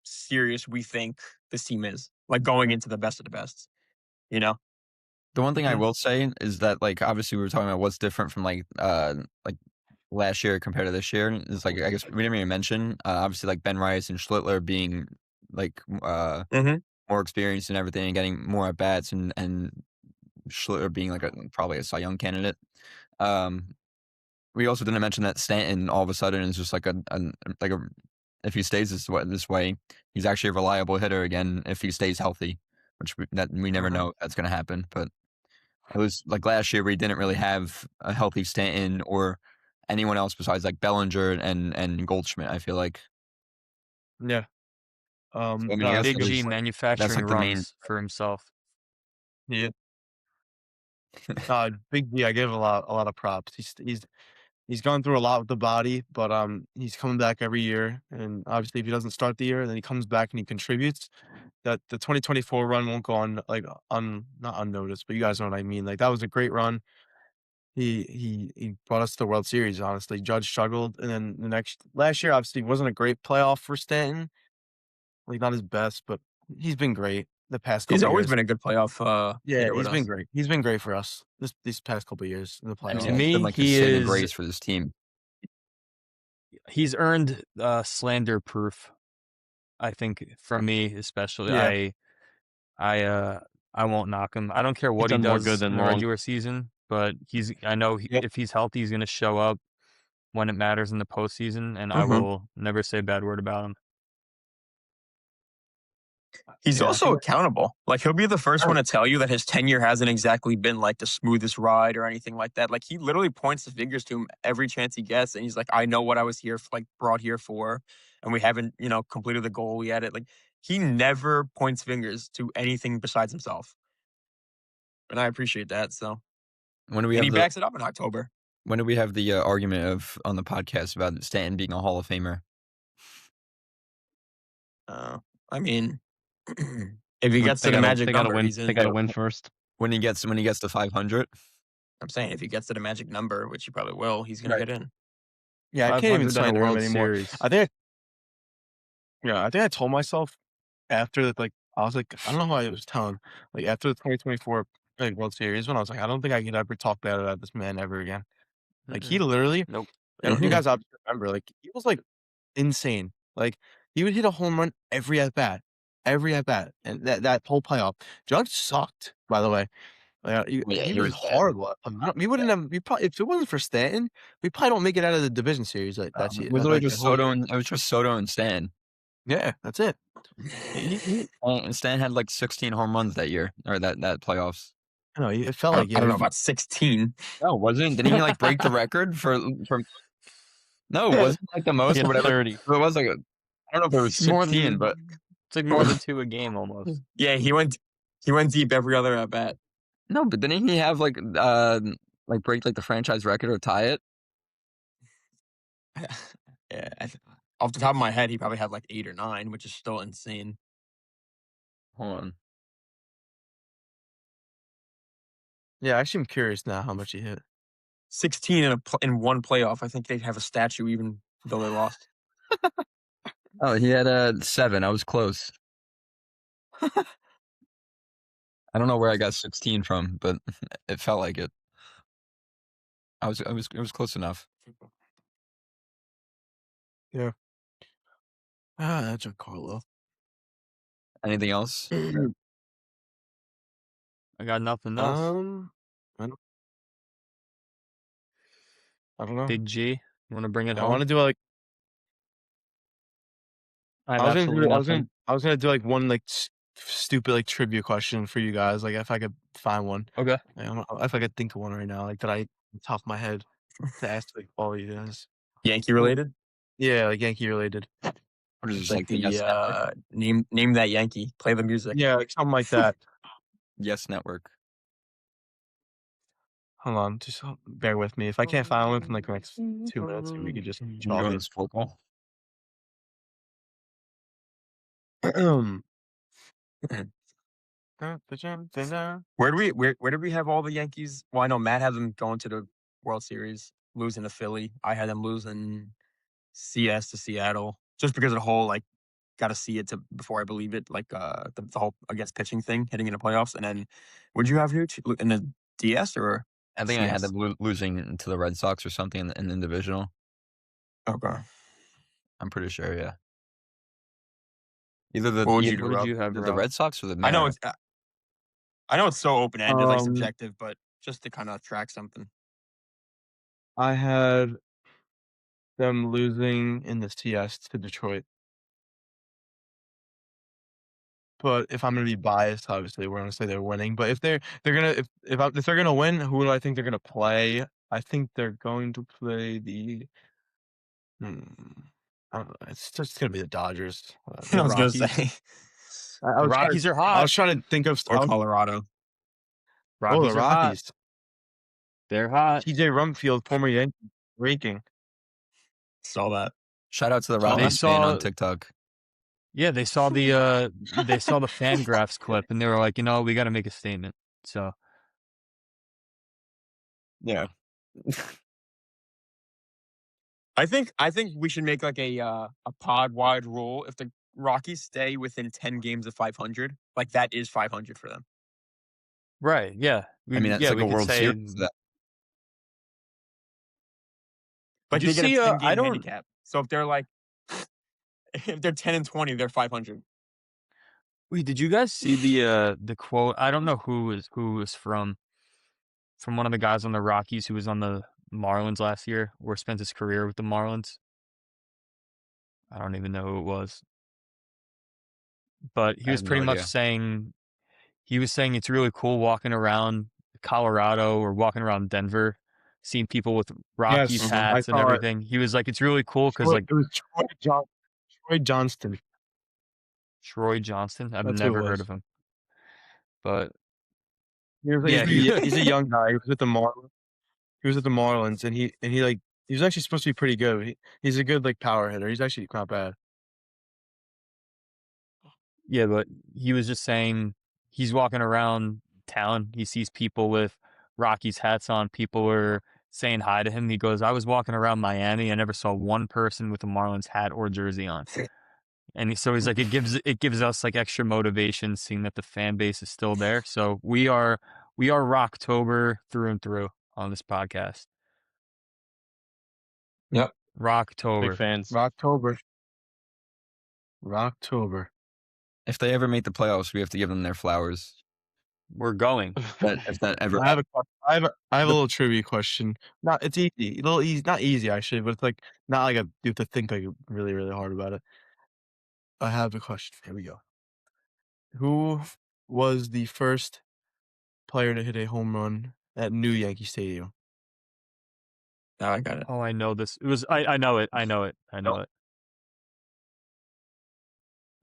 serious we think this team is, like going into the best of the best, you know? The one thing I Mhm. will say is that, like, obviously we were talking about what's different from like last year compared to this year. Is like, I guess we didn't even mention obviously like Ben Rice and Schlittler being like Mhm. more experienced and everything, and getting more at bats, and Schlittler being like probably a Cy Young candidate. Um, we also didn't mention that Stanton all of a sudden is just like a if he stays this way, he's actually a reliable hitter again if he stays healthy, which we never Mhm. know if that's going to happen. But it was like last year we didn't really have a healthy Stanton or anyone else besides like Bellinger and Goldschmidt. I feel like. Yeah. So, I mean, No, I guess that's Big good. G that's manufacturing like the main. runs for himself. Yeah. Big D, I give a lot of props. He's gone through a lot with the body, but he's coming back every year. And obviously, if he doesn't start the year, then he comes back and he contributes. That the 2024 run won't go on not unnoticed, but you guys know what I mean. Like that was a great run. He brought us to the World Series. Honestly, Judge struggled, and then last year obviously wasn't a great playoff for Stanton. Like not his best, but he's been great the past He's couple always years. been a good playoff Yeah, hitter with he's been us. great. He's been great for us these past couple years in the I mean, To playoffs. it's been me, like his he saving is. grace for this team. He's earned slander proof. I think for me especially, Yeah. I won't knock him. I don't care He's what he done more good does than in the wrong. regular season, but I know Yep. if he's healthy, he's going to show up when it matters in the postseason, and I Mhm. will never say a bad word about him. He's Yeah, I also think accountable. Like he'll be the first Sure. one to tell you that his tenure hasn't exactly been like the smoothest ride or anything like that. Like he literally points the fingers to him every chance he gets, and he's like, "I know what I was here brought here for, and we haven't completed the goal we had it." Like he never points fingers to anything besides himself, and I appreciate that. So, When do we and have he the backs it up in October. argument of on the podcast about Stanton being a Hall of Famer? I mean, if he gets They to the gotta magic they gotta number, win. he's They in. gotta win first. When he gets to 500. I'm saying if he gets to the magic number, which he probably will, he's gonna Right. get in. Yeah, I can't even 500 in a slander him World anymore. Series. I think I told myself after I was like, I don't know who I was telling. Like after the 2024 World Series, when I was like, I don't think I could ever talk bad about this man ever again. Like he literally, Nope. you guys obviously remember, like he was like insane. Like he would hit a home run every at bat, and that whole playoff. Judge sucked, by the way. Yeah, He he was was bad. horrible. We wouldn't have. We probably if it wasn't for Stanton, we probably don't make it out of the division series. That's It it. was literally Like that just whole year. Soto and Stan. Yeah, that's it. And Stan had like 16 home runs that year, or that playoffs. I know it felt I like don't know about 16. No, wasn't? Didn't he like break the record for? No, Yeah. wasn't like the most He or had whatever. 30. It was like I don't know if it was It's more 16, than but it's like more than 2 a game almost. Yeah, he went deep every other at bat. no, but didn't he have like break like the franchise record or tie it? Yeah, off the top of my head, he probably had like 8 or 9, which is still insane. Hold on. Yeah, actually, I'm curious now how much he hit. 16 in one playoff. I think they'd have a statue even though they lost. Oh, he had 7. I was close. I don't know where I got 16 from, but it felt like it. It was close enough. Yeah. That's Giancarlo. Anything else? I got nothing else. I don't know. Big G, you want to bring it I want to home? do like I have I was gonna absolutely do nothing. I was gonna do like one like stupid like trivia question for you guys. Like if I could find one. Okay. I don't know if I could think of one right now. Like that I top of my head to ask like all of you guys. Yankee related? Yeah, like Yankee related. What is Just this, like like the the Yes Network? name that Yankee. Play the music. Yeah, like something like that. Yes Network. Hold on, just bear with me. If I can't find one from like the next 2 minutes, we could just You chalk doing it. this football? Where did we have all the Yankees? Well, I know Matt had them going to the World Series, losing to Philly. I had them losing CS to Seattle, just because of the whole like got to see it to before I believe it, like the whole against pitching thing, hitting in the playoffs. And then would you have Hooch in the DS or I think I had CS? them losing to the Red Sox or something in the divisional. Okay. I'm pretty sure, yeah. What would you do, What did Rob? you have, Either the Rob? Red Sox or the I know Mariners. it's I know it's so open ended, like Um, subjective, but just to kind of track something. I had them losing in the CS to Detroit. But if I'm gonna be biased, obviously we're gonna say they're winning. But if they're gonna if they're gonna win, who do I think they're gonna play? I think they're going to play the hmm, I don't know. It's just gonna be the Dodgers, I the was gonna Rockies. say The Rockies are I hot. was trying to think of or Colorado. the Rockies are hot. Rockies. They're hot. TJ Rumfield, former Yankee, raking. Saw that. Shout out to the Saw They Rockies fan on saw, TikTok. yeah, they saw the Fangraphs clip, and they were like, we got to make a statement. So Yeah. I think we should make like a pod wide rule. If the Rockies stay within 10 games of 500, like that is 500 for them. right, yeah, I mean, that's like we a could World say. Series. Like Did you they get a see? 10 I game don't. handicap. So if they're like if they're 10 and 20, they're 500. Wait, did you guys see the quote? I don't know who was from one of the guys on the Rockies who was on the Marlins last year or spent his career with the Marlins. I don't even know who it was, but he I was have no pretty much idea. saying it's really cool walking around Colorado or walking around Denver, seeing people with Rockies Yes, I hats and saw it. everything. He was like, it's really cool because like It was Troy Johnston. Troy Johnston, I've That's who it never heard was. of him, but He's yeah, he's a young guy. He was with the Marlins. He was at the Marlins, and he like he's actually supposed to be pretty good. He's a good like power hitter. He's actually not bad. yeah, but he was just saying he's walking around town. He sees people with Rockies hats on. People were saying hi to him. He goes, I was walking around Miami. I never saw one person with a Marlins hat or jersey on. And so he's like, it gives us like extra motivation seeing that the fan base is still there. So we are Rocktober through and through on this podcast. Yep. Big Rocktober. fans. Rocktober. If they ever make the playoffs, we have to give them their flowers. We're going. If that ever I have a little trivia question. Not it's easy, a little easy, not easy actually, but it's like not like you have to think like really really hard about it. I have a question. Here we go. Who was the first player to hit a home run at New Yankee Stadium? Now I got it. Oh, I know this. It was I know it. I know it.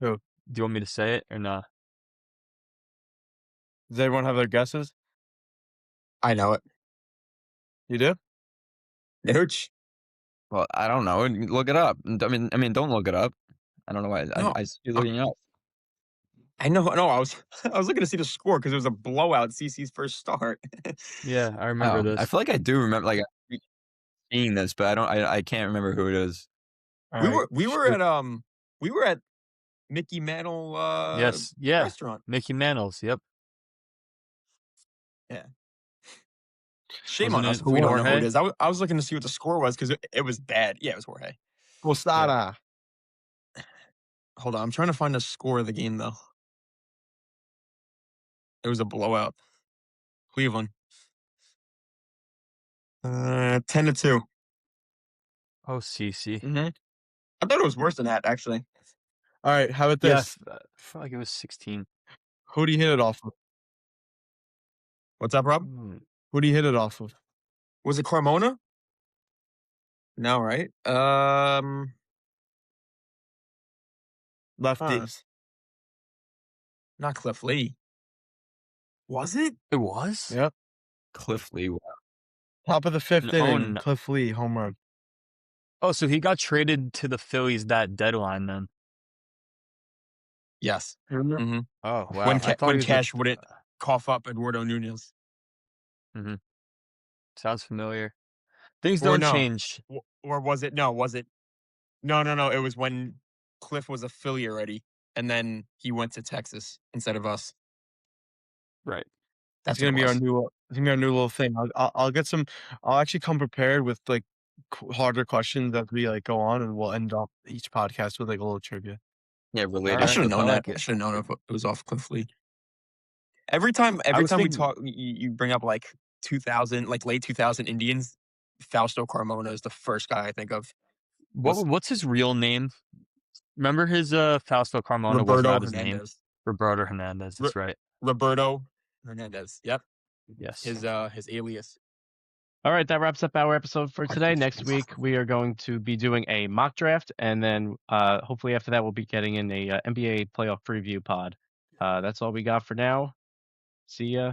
Who? Do you want me to say it or not? Does everyone have their guesses? I know it. You do? Hooch. Well, I don't know. Look it up. I mean, don't look it up. I don't know why. No. I see you looking it up. I know. No, I was I was looking to see the score because it was a blowout. CC's first start. Yeah, I remember Oh, I this. feel like I do remember, like, seeing this, but I can't remember who it is. All we right, were we were shoot. at we were at Mickey Mantle Yes, yeah, restaurant. Mickey Mantles. Yep. Yeah. Shame Wasn't on us it if we don't know who it Jorge? is. I was looking to see what the score was because it was bad. Yeah, it was Jorge. Postada. Hold on, I'm trying to find the score of the game though. It was a blowout. Cleveland. 10-2. Oh, CC. Mm-hmm. I thought it was worse than that actually. All right, how about Yeah, this? I feel like it was 16. Who do you hit it off of? What's up, Rob? Who do you hit it off of? Was it Carmona? No, right? Lefties. Not Cliff Lee. Was it? It was? Yep. Cliff Lee. Top of the fifth Oh, inning, no. Cliff Lee, home run. Oh, so he got traded to the Phillies that deadline then. Yes. Mm-hmm. Mm-hmm. Oh, wow. I thought When he was with Cash wouldn't cough up Eduardo Nunez. Mm-hmm. Sounds familiar. Things Or don't no. change. Or was it? No, was it? No. It was when Cliff was a Philly already, and then he went to Texas instead of us. Right. That's It's gonna what it be our was. new. It's gonna be our new little thing. I'll get some. I'll actually come prepared with like harder questions as we like go on, and we'll end off each podcast with like a little trivia. Yeah, All I related right. should have stuff. I known that. like I it. should have known if it was off Cliff Lee. Every time was we thinking, talk, you bring up like 2000, like late 2000 Indians. Fausto Carmona is the first guy I think of. what's his real name? Remember his Fausto Carmona was Roberto not his name. Hernandez. Roberto Hernandez. That's right. Roberto Hernandez. Yep, Yes. his alias. All right, that wraps up our episode for today. Next week, we are going to be doing a mock draft, and then hopefully after that, we'll be getting in a NBA playoff preview pod. That's all we got for now. See ya.